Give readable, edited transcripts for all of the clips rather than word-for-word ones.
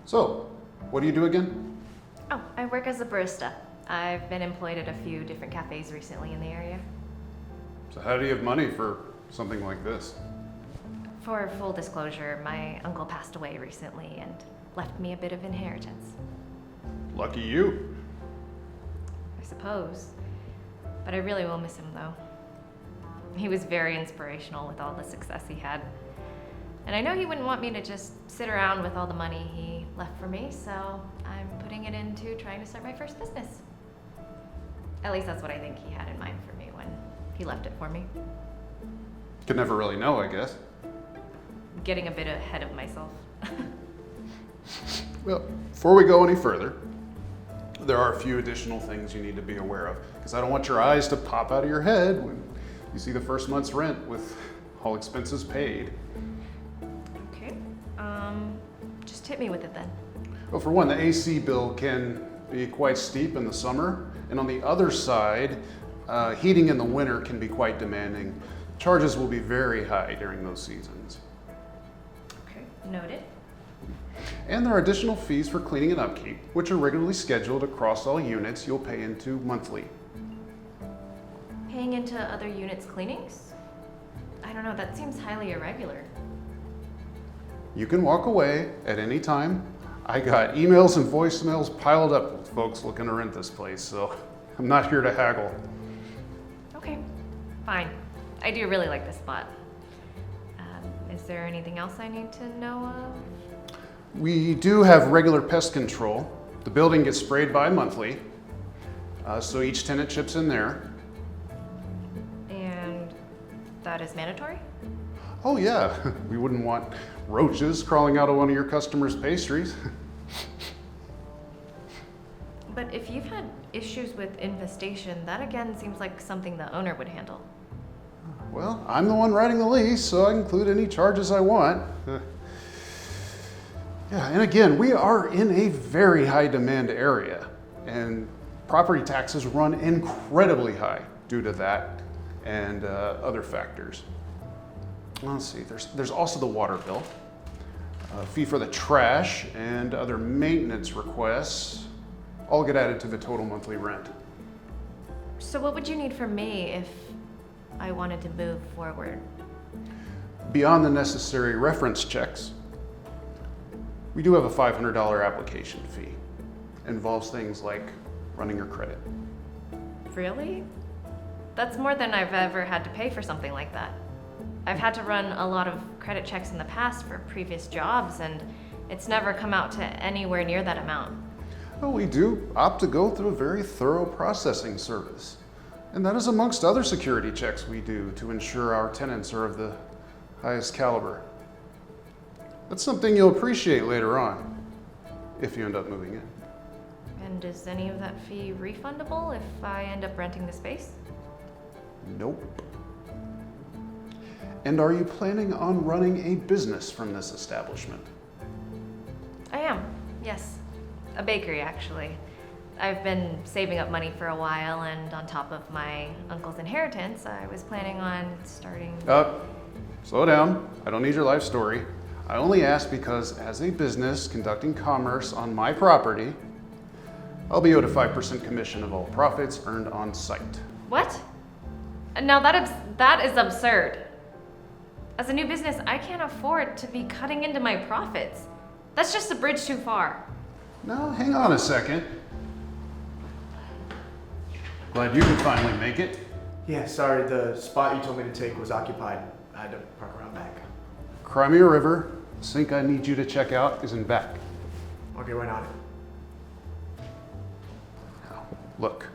So, what do you do again? Oh, I work as a barista. I've been employed at a few different cafes recently in the area. So how do you have money for something like this? For full disclosure, my uncle passed away recently and left me a bit of inheritance. Lucky you. I suppose. But I really will miss him, though. He was very inspirational with all the success he had. And I know he wouldn't want me to just sit around with all the money he left for me, so I'm putting it into trying to start my first business. At least that's what I think he had in mind for me when he left it for me. Could never really know, I guess. Getting a bit ahead of myself. Well, before we go any further, there are a few additional things you need to be aware of, because I don't want your eyes to pop out of your head when you see the first month's rent with all expenses paid. Okay, just hit me with it then. Well, for one, the AC bill can be quite steep in the summer, and on the other side, heating in the winter can be quite demanding. Charges will be very high during those seasons. Okay, noted. And there are additional fees for cleaning and upkeep, which are regularly scheduled across all units you'll pay into monthly. Paying into other units' cleanings? I don't know, that seems highly irregular. You can walk away at any time. I got emails and voicemails piled up with folks looking to rent this place, so I'm not here to haggle. Okay, fine. I do really like this spot. Is there anything else I need to know of? We do have regular pest control. The building gets sprayed bi-monthly, so each tenant chips in there. And that is mandatory? Oh yeah, we wouldn't want roaches crawling out of one of your customers' pastries. But if you've had issues with infestation, that again seems like something the owner would handle. Well, I'm the one writing the lease, so I include any charges I want. Yeah, and again, we are in a very high demand area, and property taxes run incredibly high due to that and other factors. Let's see, there's also the water bill, a fee for the trash, and other maintenance requests all get added to the total monthly rent. So what would you need from me if I wanted to move forward? Beyond the necessary reference checks, we do have a $500 application fee. It involves things like running your credit. Really? That's more than I've ever had to pay for something like that. I've had to run a lot of credit checks in the past for previous jobs, and it's never come out to anywhere near that amount. Well, we do opt to go through a very thorough processing service. And that is amongst other security checks we do to ensure our tenants are of the highest caliber. That's something you'll appreciate later on, if you end up moving in. And is any of that fee refundable if I end up renting the space? Nope. And are you planning on running a business from this establishment? I am, yes. A bakery, actually. I've been saving up money for a while, and on top of my uncle's inheritance, I was planning on starting... Slow down. I don't need your life story. I only ask because as a business conducting commerce on my property, I'll be owed a 5% commission of all profits earned on site. What? Now that is absurd. As a new business, I can't afford to be cutting into my profits. That's just a bridge too far. Now, hang on a second. Glad you can finally make it. Yeah, sorry, the spot you told me to take was occupied. I had to park around back. Crimea River, the sink I need you to check out is in back. I'll get right on it. Now, look,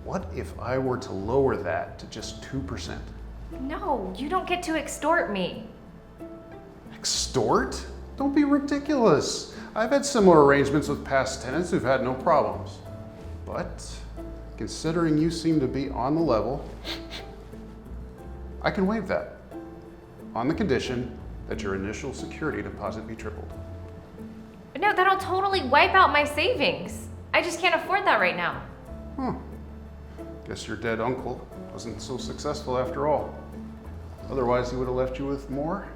what if I were to lower that to just 2%? No, you don't get to extort me. Extort? Don't be ridiculous. I've had similar arrangements with past tenants who've had no problems. But considering you seem to be on the level, I can waive that on the condition that your initial security deposit be tripled. No, that'll totally wipe out my savings. I just can't afford that right now. Guess your dead uncle wasn't so successful after all. Otherwise, he would have left you with more.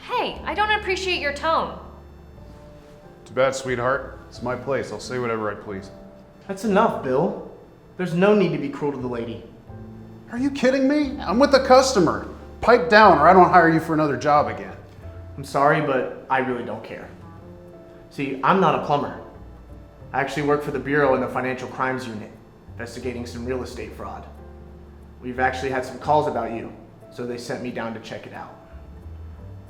Hey, I don't appreciate your tone. Too bad, sweetheart. It's my place. I'll say whatever I please. That's enough, Bill. There's no need to be cruel to the lady. Are you kidding me? I'm with a customer. Pipe down or I don't hire you for another job again. I'm sorry, but I really don't care. See, I'm not a plumber. I actually work for the Bureau in the Financial Crimes Unit, investigating some real estate fraud. We've actually had some calls about you, so they sent me down to check it out.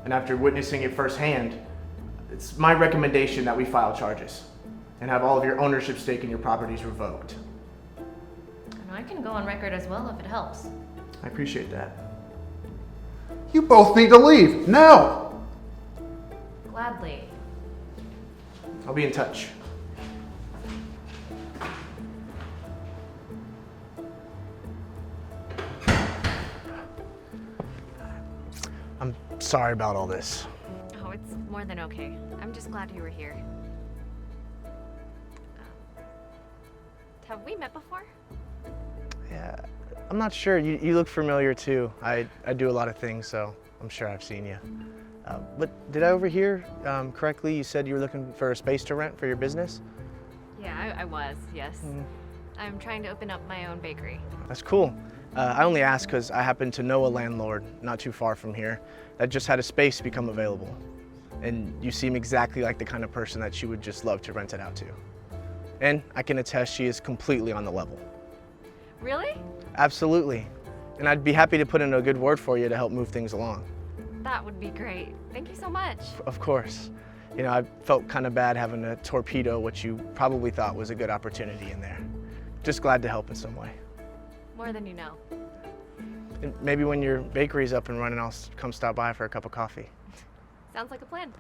And after witnessing it firsthand, it's my recommendation that we file charges and have all of your ownership stake in your properties revoked. And I can go on record as well if it helps. I appreciate that. You both need to leave, now! Gladly. I'll be in touch. I'm sorry about all this. Oh, it's more than okay. I'm just glad you were here. Have we met before? Yeah, I'm not sure. You look familiar too. I do a lot of things, so I'm sure I've seen you. But did I overhear correctly? You said you were looking for a space to rent for your business? Yeah, I was, yes. Mm. I'm trying to open up my own bakery. That's cool. I only asked because I happen to know a landlord not too far from here that just had a space become available. And you seem exactly like the kind of person that she would just love to rent it out to. And I can attest she is completely on the level. Really? Absolutely. And I'd be happy to put in a good word for you to help move things along. That would be great. Thank you so much. Of course. You know, I felt kind of bad having to torpedo what you probably thought was a good opportunity in there. Just glad to help in some way. More than you know. And maybe when your bakery's up and running, I'll come stop by for a cup of coffee. Sounds like a plan.